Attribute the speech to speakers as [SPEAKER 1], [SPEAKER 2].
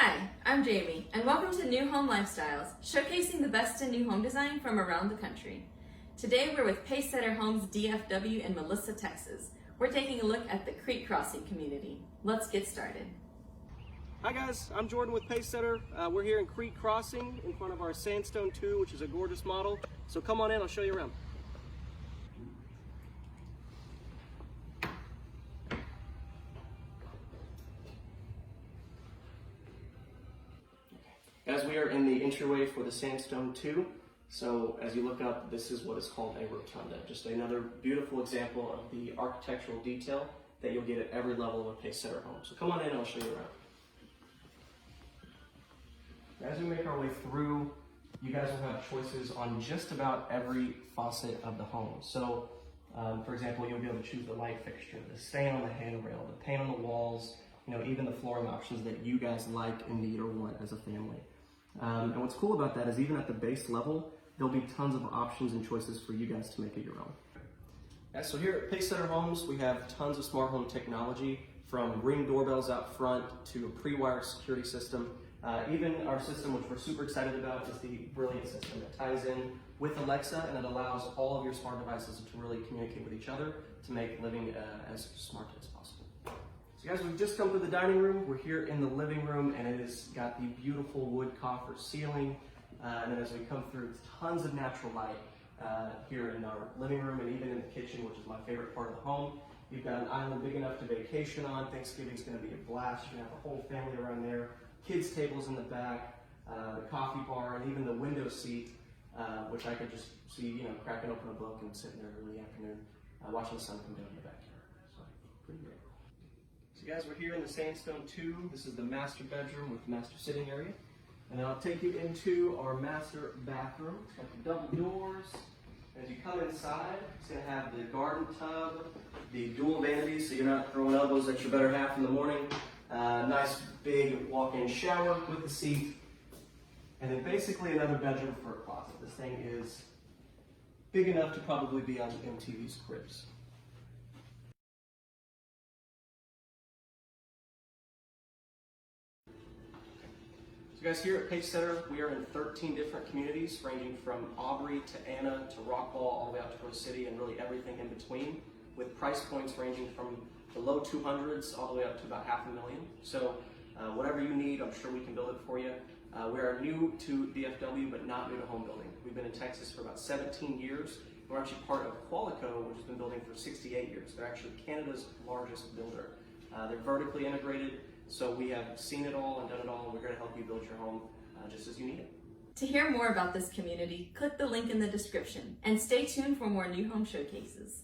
[SPEAKER 1] Hi, I'm Jamie, and welcome to New Home Lifestyles, showcasing the best in new home design from around the country. Today we're with Pacesetter Homes DFW in Melissa, Texas. We're taking a look at the Creek Crossing community. Let's get started.
[SPEAKER 2] Hi guys, I'm Jordan with Pacesetter. We're here in Creek Crossing in front of our Sandstone 2, which is a gorgeous model. So come on in, I'll show you around. As we are in the entryway for the Sandstone 2, so as you look up, this is what is called a rotunda. Just another beautiful example of the architectural detail that you'll get at every level of a Pacesetter home. So come on in and I'll show you around. As we make our way through, you guys will have choices on just about every faucet of the home. So, for example, you'll be able to choose the light fixture, the stain on the handrail, the paint on the walls, even the flooring options that you guys like and need or want as a family. And what's cool about that is even at the base level, there'll be tons of options and choices for you guys to make it your own. Yeah, so here at Pacesetter Homes, we have tons of smart home technology, from Ring doorbells out front to a pre-wire security system. Even our system, which we're super excited about, is the Brilliant system. It ties in with Alexa and it allows all of your smart devices to really communicate with each other to make living as smart as possible. So guys, we've just come to the dining room. We're here in the living room and it has got the beautiful wood coffer ceiling. And then as we come through, tons of natural light here in our living room and even in the kitchen, which is my favorite part of the home. You've got an island big enough to vacation on. Thanksgiving's gonna be a blast. You're gonna have a whole family around there. Kids tables in the back, the coffee bar, and even the window seat, which I could just see, cracking open a book and sitting there in the afternoon, watching the sun come down in the backyard. So, pretty great. So guys, we're here in the Sandstone 2. This is the master bedroom with the master sitting area. And then I'll take you into our master bathroom. It's got the double doors. As you come inside, it's gonna have the garden tub, the dual vanities, so you're not throwing elbows at your better half in the morning. Nice big walk-in shower with the seat, and then basically another bedroom for a closet. This thing is big enough to probably be on MTV's Cribs. So guys, here at Pacesetter, we are in 13 different communities, ranging from Aubrey to Anna to Rockwall, all the way out to Rose City, and really everything in between, with price points ranging from the low 200s all the way up to about $500,000. So whatever you need, I'm sure we can build it for you. We are new to DFW, but not new to home building. We've been in Texas for about 17 years. We're actually part of Qualico, which has been building for 68 years. They're actually Canada's largest builder. They're vertically integrated, so we have seen it all and done it all, and we're going to help you build your home just as you need it.
[SPEAKER 1] To hear more about this community, click the link in the description and stay tuned for more new home showcases.